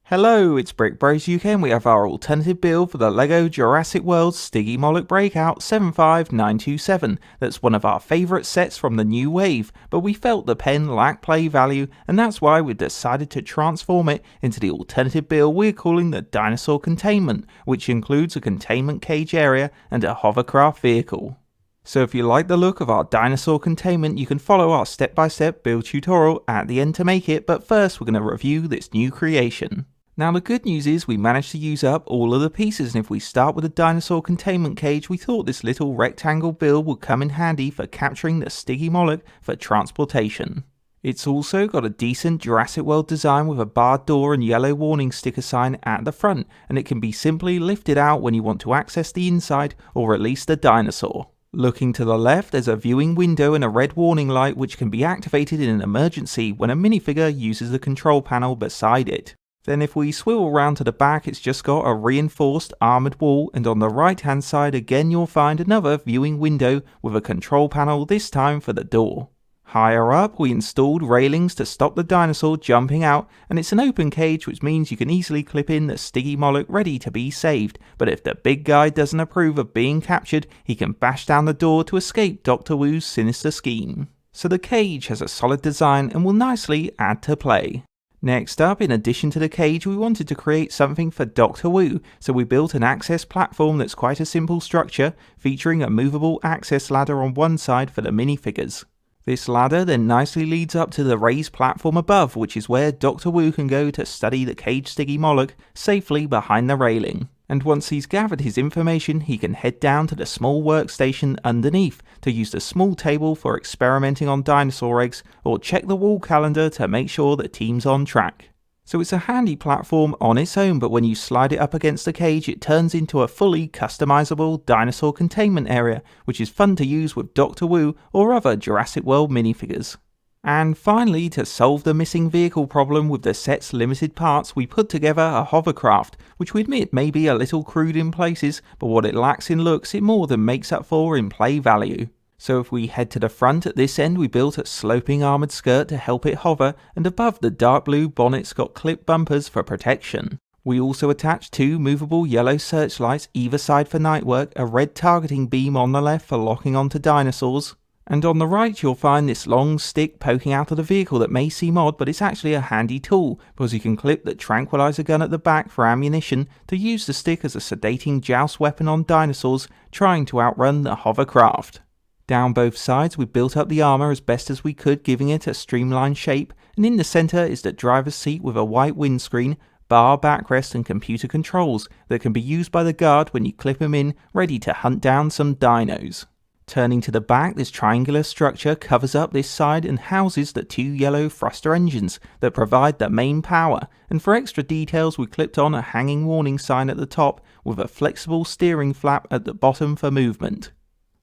Hello, it's BrickBros UK and we have our alternative build for the LEGO Jurassic World Stygimoloch Breakout 75927. That's one of our favourite sets from the new wave, but we felt the pen lacked play value and that's why we've decided to transform it into the alternative build we're calling the Dinosaur Containment, which includes a containment cage area and a hovercraft vehicle. So if you like the look of our Dinosaur Containment, you can follow our step-by-step build tutorial at the end to make it, but first we're going to review this new creation. Now the good news is we managed to use up all of the pieces, and if we start with the Dinosaur Containment cage, we thought this little rectangle build would come in handy for capturing the Stygimoloch for transportation. It's also got a decent Jurassic World design with a barred door and yellow warning sticker sign at the front, and it can be simply lifted out when you want to access the inside or release the dinosaur. Looking to the left, there's a viewing window and a red warning light which can be activated in an emergency when a minifigure uses the control panel beside it. Then if we swivel around to the back, it's just got a reinforced armoured wall, and on the right hand side again you'll find another viewing window with a control panel, this time for the door. Higher up we installed railings to stop the dinosaur jumping out, and it's an open cage which means you can easily clip in the Stygimoloch ready to be saved, but if the big guy doesn't approve of being captured, he can bash down the door to escape Dr. Wu's sinister scheme. So the cage has a solid design and will nicely add to play. Next up, in addition to the cage, we wanted to create something for Dr. Wu, so we built an access platform that's quite a simple structure, featuring a movable access ladder on one side for the minifigures. This ladder then nicely leads up to the raised platform above, which is where Dr. Wu can go to study the caged Stygimoloch safely behind the railing. And once he's gathered his information, he can head down to the small workstation underneath to use the small table for experimenting on dinosaur eggs, or check the wall calendar to make sure the team's on track. So it's a handy platform on its own, but when you slide it up against the cage, it turns into a fully customizable dinosaur containment area, which is fun to use with Dr. Wu or other Jurassic World minifigures. And finally, to solve the missing vehicle problem with the set's limited parts, we put together a hovercraft, which we admit may be a little crude in places, but what it lacks in looks it more than makes up for in play value. So if we head to the front at this end, we built a sloping armoured skirt to help it hover, and above the dark blue bonnet's got clip bumpers for protection. We also attached two movable yellow searchlights either side for night work, a red targeting beam on the left for locking onto dinosaurs. And on the right you'll find this long stick poking out of the vehicle that may seem odd, but it's actually a handy tool, because you can clip the tranquilizer gun at the back for ammunition to use the stick as a sedating joust weapon on dinosaurs trying to outrun the hovercraft. Down both sides we built up the armour as best as we could, giving it a streamlined shape, and in the centre is the driver's seat with a white windscreen, bar backrest and computer controls that can be used by the guard when you clip him in, ready to hunt down some dinos. Turning to the back, this triangular structure covers up this side and houses the two yellow thruster engines that provide the main power, and for extra details we clipped on a hanging warning sign at the top with a flexible steering flap at the bottom for movement.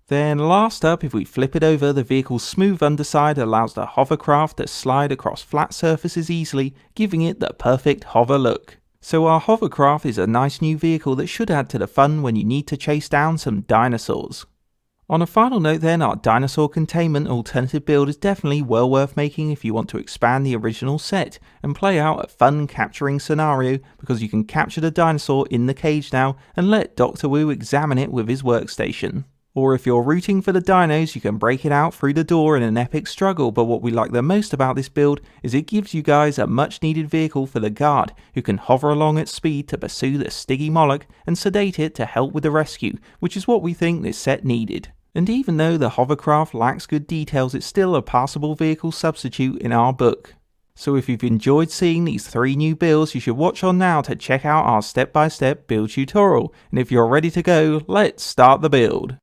Then last up, if we flip it over, the vehicle's smooth underside allows the hovercraft to slide across flat surfaces easily, giving it the perfect hover look. So our hovercraft is a nice new vehicle that should add to the fun when you need to chase down some dinosaurs. On a final note then, our Dinosaur Containment alternative build is definitely well worth making if you want to expand the original set and play out a fun capturing scenario, because you can capture the dinosaur in the cage now and let Dr. Wu examine it with his workstation. Or if you're rooting for the dinos, you can break it out through the door in an epic struggle, but what we like the most about this build is it gives you guys a much needed vehicle for the guard, who can hover along at speed to pursue the Stygimoloch and sedate it to help with the rescue, which is what we think this set needed. And even though the hovercraft lacks good details, it's still a passable vehicle substitute in our book. So if you've enjoyed seeing these three new builds, you should watch on now to check out our step-by-step build tutorial. And if you're ready to go, let's start the build.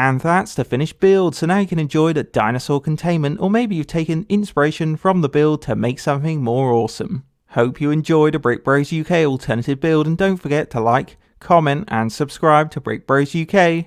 And that's the finished build, so now you can enjoy the Dinosaur Containment, or maybe you've taken inspiration from the build to make something more awesome. Hope you enjoyed a BrickBros UK alternative build, and don't forget to like, comment and subscribe to BrickBros UK.